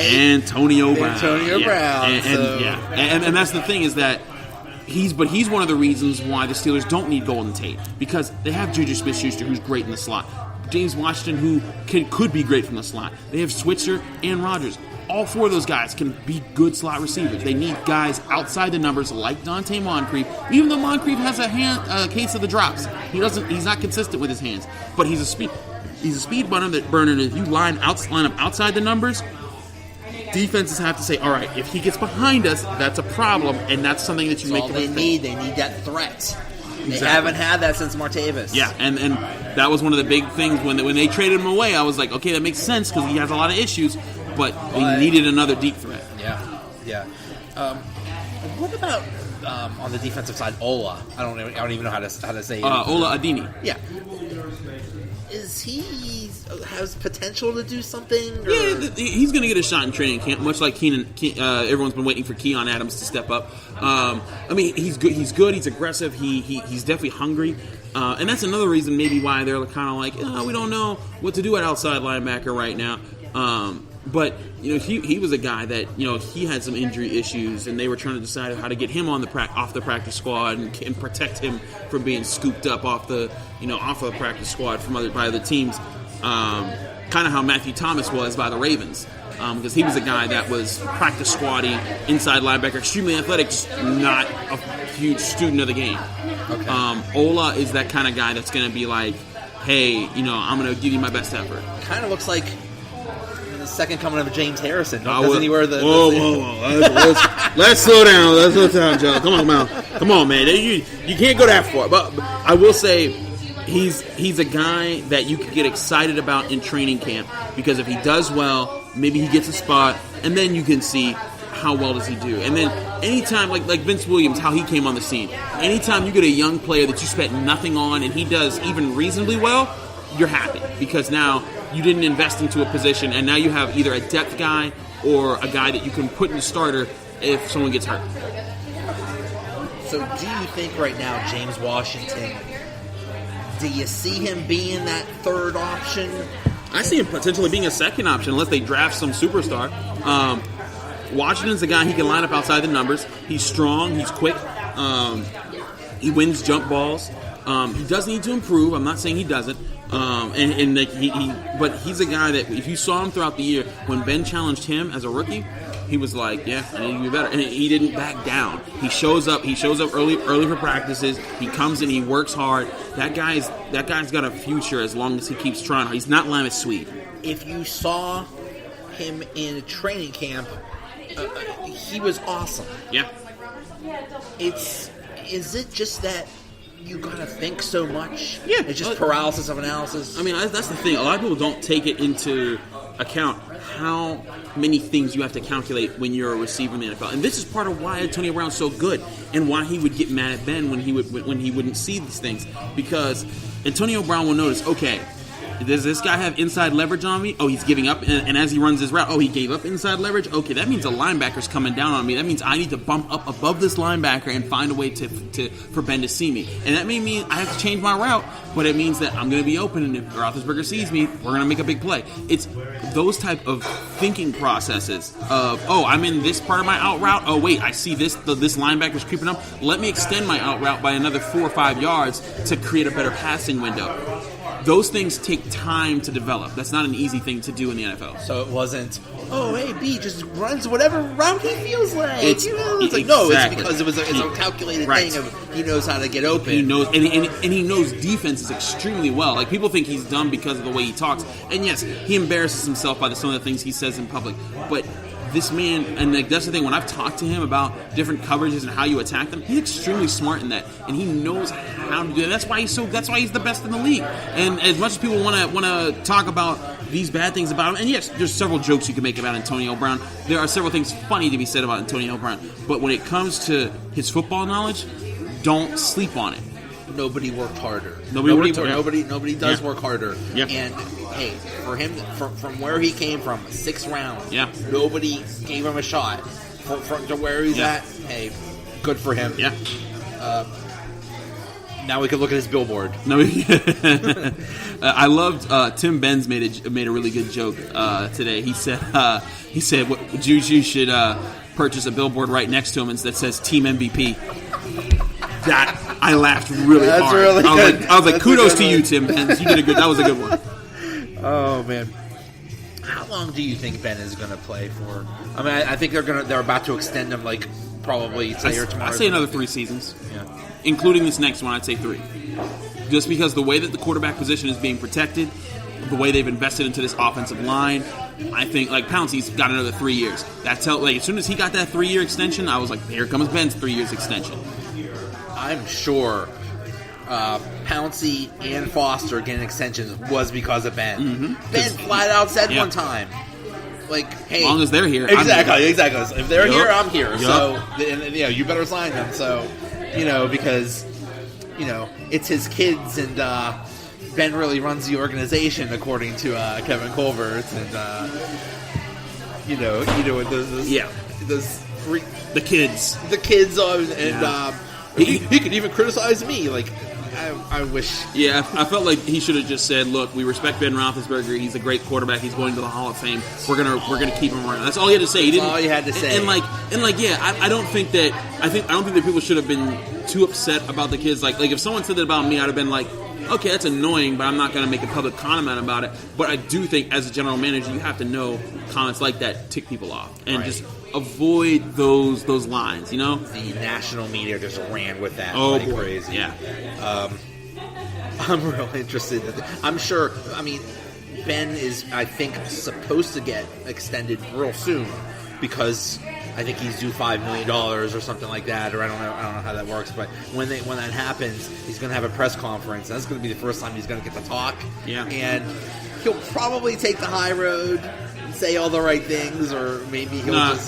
Antonio Brown. And that's the thing is that he's one of the reasons why the Steelers don't need Golden Tate, because they have Juju Smith-Schuster, who's great in the slot. James Washington, who could be great from the slot. They have Switzer and Rodgers. All four of those guys can be good slot receivers. They need guys outside the numbers like Dante Moncrief. Even though Moncrief has a case of the drops, he's not consistent with his hands. But he's a speed burner. And if you line up outside the numbers, defenses have to say, all right, if he gets behind us, that's a problem, and that's something that you make them think. They need that threat. They haven't had that since Martavis. Yeah, and that was one of the big things when they traded him away. I was like, okay, that makes sense because he has a lot of issues, but they needed another deep threat. Yeah. What about on the defensive side, Ola? I don't even know how to say it. Ola Adini. Yeah. Is he has potential to do something? Or? Yeah, he's going to get a shot in training camp, much like everyone's been waiting for Keon Adams to step up. He's good. He's aggressive. He's definitely hungry. And that's another reason maybe why they're kind of like, we don't know what to do at outside linebacker right now. But he was a guy that he had some injury issues, and they were trying to decide how to get him off the practice squad and protect him from being scooped up off the practice squad by other teams. Kind of how Matthew Thomas was by the Ravens, because he was a guy that was practice squaddy, inside linebacker, extremely athletic, just not a huge student of the game. Okay. Ola is that kind of guy that's going to be like, hey, I'm going to give you my best effort. Kind of looks like the second coming of James Harrison. Doesn't he wear the... Whoa. Let's slow down, Joe. Come on, man. You can't go that far. But I will say he's a guy that you could get excited about in training camp, because if he does well, maybe he gets a spot, and then you can see how well does he do. And then anytime, like Vince Williams, how he came on the scene, anytime you get a young player that you spent nothing on and he does even reasonably well, you're happy, because now you didn't invest into a position, and now you have either a depth guy or a guy that you can put in the starter if someone gets hurt. So do you think right now James Washington, do you see him being that third option? I see him potentially being a second option unless they draft some superstar. Washington's a guy, he can line up outside the numbers. He's strong, he's quick, he wins jump balls. He does need to improve. I'm not saying he doesn't. But he's a guy that if you saw him throughout the year, when Ben challenged him as a rookie, he was like, yeah, I need to be better. And he didn't back down. He shows up early for practices. He comes in, he works hard. That guy's got a future as long as he keeps trying. He's not Lamont Sweet. If you saw him in a training camp, he was awesome. Yeah. Is it just that you gotta think so much? Yeah. It's just paralysis of analysis? I mean, that's the thing. A lot of people don't take it into account how many things you have to calculate when you're a receiver in the NFL. And this is part of why Antonio Brown's so good and why he would get mad at Ben when he wouldn't see these things. Because Antonio Brown will notice, okay, does this guy have inside leverage on me? Oh, he's giving up, and as he runs his route, oh, he gave up inside leverage? Okay, that means a linebacker's coming down on me. That means I need to bump up above this linebacker and find a way for Ben to see me. And that may mean I have to change my route, but it means that I'm going to be open, and if Roethlisberger sees me, we're going to make a big play. It's those type of thinking processes of, oh, I'm in this part of my out route. Oh, wait, I see this linebacker's creeping up. Let me extend my out route by another 4 or 5 yards to create a better passing window. Those things take time to develop. That's not an easy thing to do in the NFL. So it wasn't, oh, hey, B just runs whatever route he feels like. It's like, no, it's because it's a calculated thing of he knows how to get open. He knows, and he knows defenses extremely well. Like, people think he's dumb because of the way he talks. And yes, he embarrasses himself by some of the things he says in public. But this man, and that's the thing, when I've talked to him about different coverages and how you attack them, he's extremely smart in that, and he knows how to do it. That's why he's the best in the league. And as much as people want to talk about these bad things about him, and yes, there's several jokes you can make about Antonio Brown. There are several things funny to be said about Antonio Brown. But when it comes to his football knowledge, don't sleep on it. Nobody worked harder. Nobody does work harder. Yeah. And hey, for him, from where he came from, 6 rounds. Yeah. Nobody gave him a shot. From to where he's at, hey, good for him. Yeah. Now we can look at his billboard. No, I loved Tim Benz made a really good joke today. He said what Juju should purchase a billboard right next to him that says Team MVP. That I laughed really hard. Really good. I was like, kudos to you, Tim Benz. You did a good. That was a good one. Oh man. How long do you think Ben is going to play for? I mean, I think they're about to extend him, like probably today or tomorrow. I'd say another 3 seasons, yeah, including this next one. I'd say 3, just because the way that the quarterback position is being protected, the way they've invested into this offensive line. I think like Pouncey's got another 3 years. That's like as soon as he got that 3-year extension, I was like, here comes Ben's 3 years extension. I'm sure Pouncey and Foster getting extensions was because of Ben. Mm-hmm. Ben flat out said one time, like, "Hey, as long as they're here, exactly. If they're here, I'm here. Yep. So, and, you better sign them. So, because it's his kids, and Ben really runs the organization, according to Kevin Colbert, and the kids on, and he could even criticize me, like. I wish. Yeah, I felt like he should have just said, "Look, we respect Ben Roethlisberger. He's a great quarterback. He's going to the Hall of Fame. We're gonna keep him around." That's all he had to say. That's all he had to say. I don't think that people should have been too upset about the kids. Like if someone said that about me, I'd have been like, "Okay, that's annoying," but I'm not gonna make a public comment about it. But I do think, as a general manager, you have to know comments like that tick people off and just avoid those lines, The national media just ran with that like boy. Crazy. Yeah. I'm real interested. I'm sure. I mean, Ben is, I think, supposed to get extended real soon because I think he's due $5 million or something like that, or I don't know how that works. But when that happens, he's going to have a press conference. And that's going to be the first time he's going to get to talk. Yeah. And he'll probably take the high road. Say all the right things, or maybe he'll at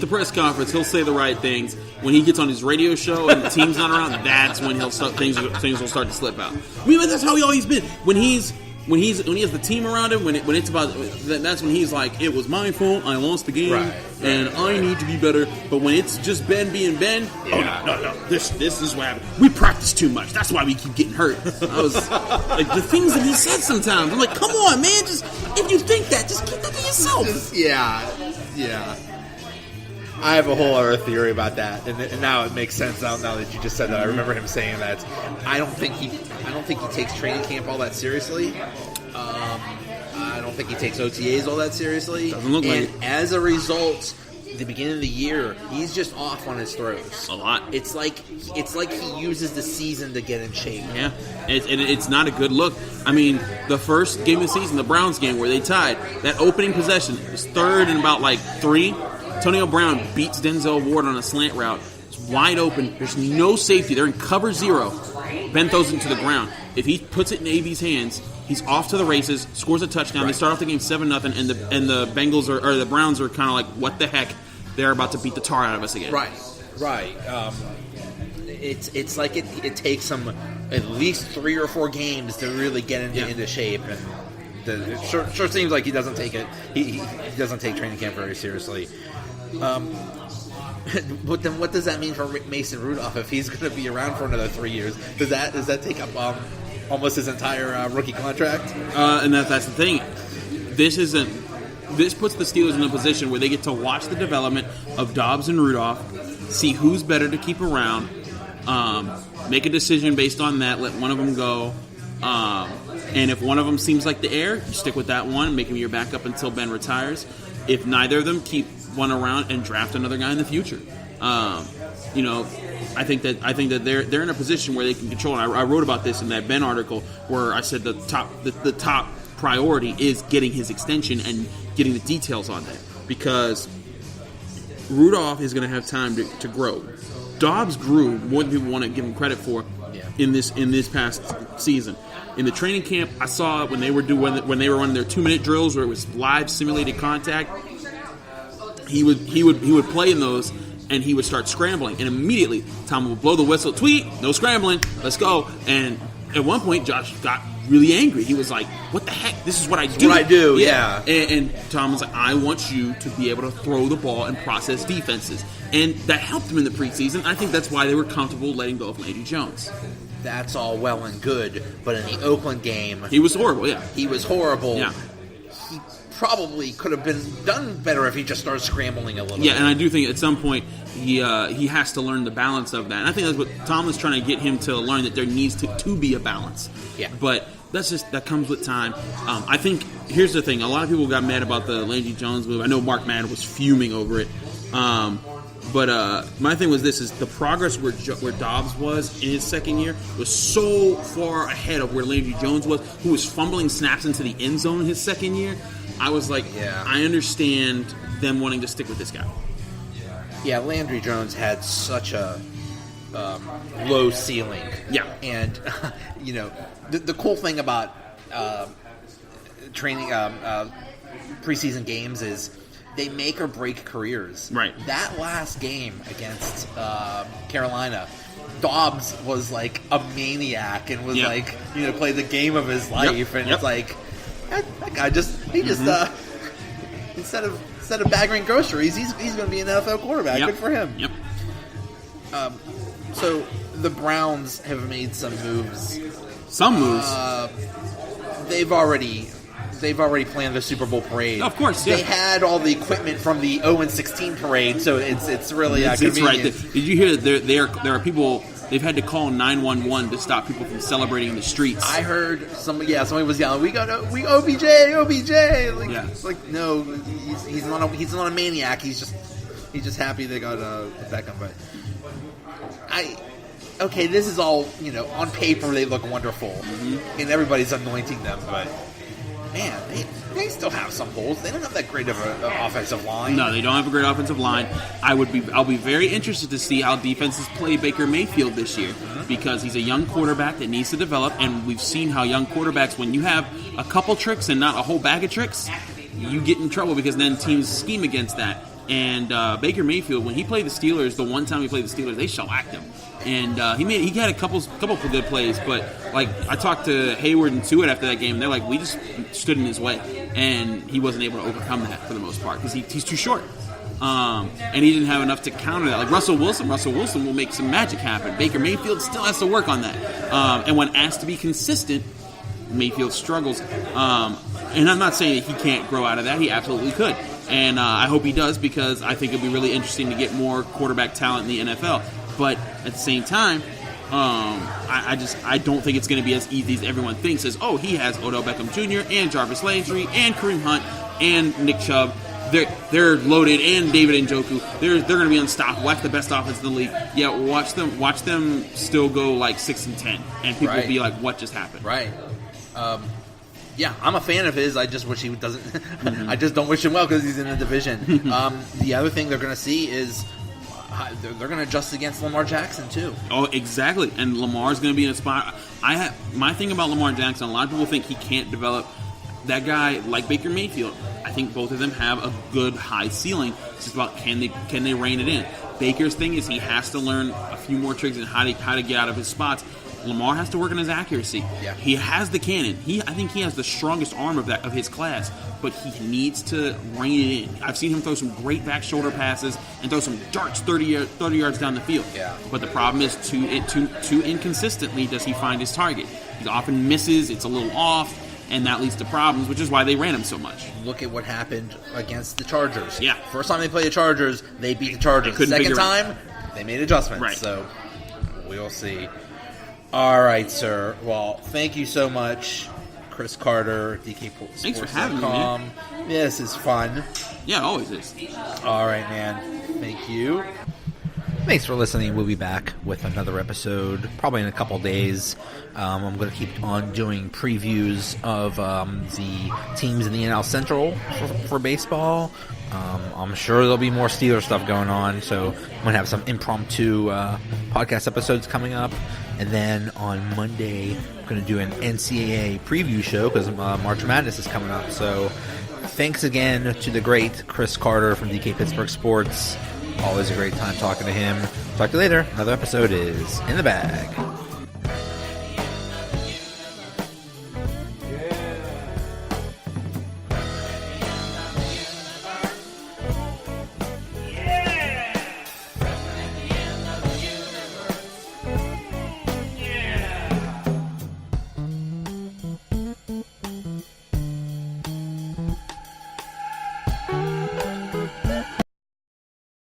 the press conference he'll say the right things. When he gets on his radio show and the team's not around, that's when he'll start things will start to slip out. I mean, that's how he always been. When he has the team around him, when it's about, that's when he's like, "It was my fault. I lost the game, and I need to be better." But when it's just Ben being Ben, no, this is what happened. We practice too much. That's why we keep getting hurt. I was like, the things that he said sometimes. I'm like, come on, man. Just if you think that, just keep that to yourself. Yeah. I have a whole other theory about that, and now it makes sense now that you just said that. I remember him saying that. I don't think he takes training camp all that seriously. I don't think he takes OTAs all that seriously. Doesn't look like it. And as a result, the beginning of the year, he's just off on his throws. A lot. It's like he uses the season to get in shape. Yeah, it's not a good look. I mean, the first game of the season, the Browns game where they tied, that opening possession was third and about 3. Antonio Brown beats Denzel Ward on a slant route. It's wide open. There's no safety. They're in cover 0. Ben throws it to the ground. If he puts it in AB's hands, he's off to the races, scores a touchdown. They start off the game 7-0, and the Bengals or the Browns are kind of like, what the heck? They're about to beat the tar out of us again. Right. It's like it takes him at least 3 or 4 games to really get into shape, and it sure seems like he doesn't take it. He doesn't take training camp very seriously. But then, what does that mean for Mason Rudolph if he's going to be around for another 3 years? Does that take up almost his entire rookie contract? And that's the thing. This puts the Steelers in a position where they get to watch the development of Dobbs and Rudolph, see who's better to keep around, make a decision based on that, let one of them go. And if one of them seems like the heir, you stick with that one, make him your backup until Ben retires. If neither of them, keep one around and draft another guy in the future. I think that they're in a position where they can control. And I wrote about this in that Ben article where I said the top priority is getting his extension and getting the details on that, because Rudolph is going to have time to grow. Dobbs grew more than people want to give him credit for in this past season. In the training camp, I saw when they were running their 2-minute drills where it was live simulated contact. He would play in those, and he would start scrambling, and immediately Tom would blow the whistle. Tweet, no scrambling, let's go. And at one point, Josh got really angry. He was like, "What the heck? This is what I do." What I do, yeah. And Tom was like, "I want you to be able to throw the ball and process defenses," and that helped him in the preseason. I think that's why they were comfortable letting go of Landry Jones. that's all well and good, but in the Oakland game, He was horrible, yeah. he was horrible. Yeah. He probably could have been done better if he just started scrambling a little Yeah, bit. and I do think at some point he has to learn the balance of that. And I think that's what Tomlin's trying to get him to learn, that there needs to be a balance. Yeah. But that comes with time. I think here's the thing: a lot of people got mad about the Landry Jones move. I know Mark Madden was fuming over it. But my thing was this: is the progress where Dobbs was in his second year was so far ahead of where Landry Jones was, who was fumbling snaps into the end zone in his second year. I was like, Yeah. I understand them wanting to stick with this guy. Yeah, Landry Jones had such a low ceiling. Yeah. And, the cool thing about training preseason games is they make or break careers. Right. That last game against Carolina, Dobbs was like a maniac and was Yeah. like, played the game of his life. And it's like, that guy instead of bagging groceries, he's going to be an NFL quarterback. Yep. Good for him. Yep. So the Browns have made some moves. Some moves. They've already planned the Super Bowl parade. Of course, yeah. They had all the equipment from the 0-16 parade, so it's really It's convenient. right there. Did you hear that there are people, they've had to call 911 to stop people from celebrating in the streets? I heard somebody was yelling, "We OBJ!" Like, Yeah. It's like, no, he's not a maniac. He's just happy they got Beckham. But this is all on paper they look wonderful, and everybody's anointing them, but man, they still have some holes. They don't have that great of an offensive line. No, they don't have a great offensive line. I'll be very interested to see how defenses play Baker Mayfield this year, because he's a young quarterback that needs to develop, and we've seen how young quarterbacks, when you have a couple tricks and not a whole bag of tricks, you get in trouble because then teams scheme against that. And Baker Mayfield, when he played the Steelers, the one time he played the Steelers, they shellacked him. And he had a couple good plays, but like I talked to Hayward and Tuitt after that game, and they're like, we just stood in his way, and he wasn't able to overcome that for the most part because he's too short, and he didn't have enough to counter that. Like Russell Wilson will make some magic happen. Baker Mayfield still has to work on that, and when asked to be consistent, Mayfield struggles. And I'm not saying that he can't grow out of that; he absolutely could. And I hope he does, because I think it'd be really interesting to get more quarterback talent in the NFL. But at the same time, I don't think it's going to be as easy as everyone thinks. As he has Odell Beckham Jr. and Jarvis Landry and Kareem Hunt and Nick Chubb. They're loaded, and David Njoku. They're going to be unstoppable. That's the best offense in the league. Yeah, watch them still go like 6-10, and people will be like, "What just happened?" Right. Yeah, I'm a fan of his. I just wish he doesn't. I just don't wish him well because he's in the division. The other thing they're going to see is they're going to adjust against Lamar Jackson too. Oh, exactly. And Lamar's going to be in a spot. My thing about Lamar Jackson, a lot of people think he can't develop. That guy, like Baker Mayfield, I think both of them have a good high ceiling. It's just about can they rein it in. Baker's thing is he has to learn a few more tricks and how to get out of his spots. Lamar has to work on his accuracy. Yeah. He has the cannon. I think he has the strongest arm of his class, but he needs to rein it in. I've seen him throw some great back shoulder passes and throw some darts 30 yards down the field. Yeah. But the problem is too inconsistently does he find his target. He often misses. It's a little off, and that leads to problems, which is why they ran him so much. Look at what happened against the Chargers. Yeah. First time they played the Chargers, they beat the Chargers. Second time, they made adjustments. Right. So we'll see. All right, sir. Well, thank you so much, Chris Carter, DKSports.com. Thanks for having me, man. Yeah, this is fun. Yeah, it always is. All right, man. Thank you. Thanks for listening. We'll be back with another episode probably in a couple days. I'm going to keep on doing previews of the teams in the NL Central for baseball. I'm sure there'll be more Steelers stuff going on, so I'm going to have some impromptu podcast episodes coming up. And then on Monday, I'm going to do an NCAA preview show because March Madness is coming up. So thanks again to the great Chris Carter from DK Pittsburgh Sports. Always a great time talking to him. Talk to you later. Another episode is in the bag.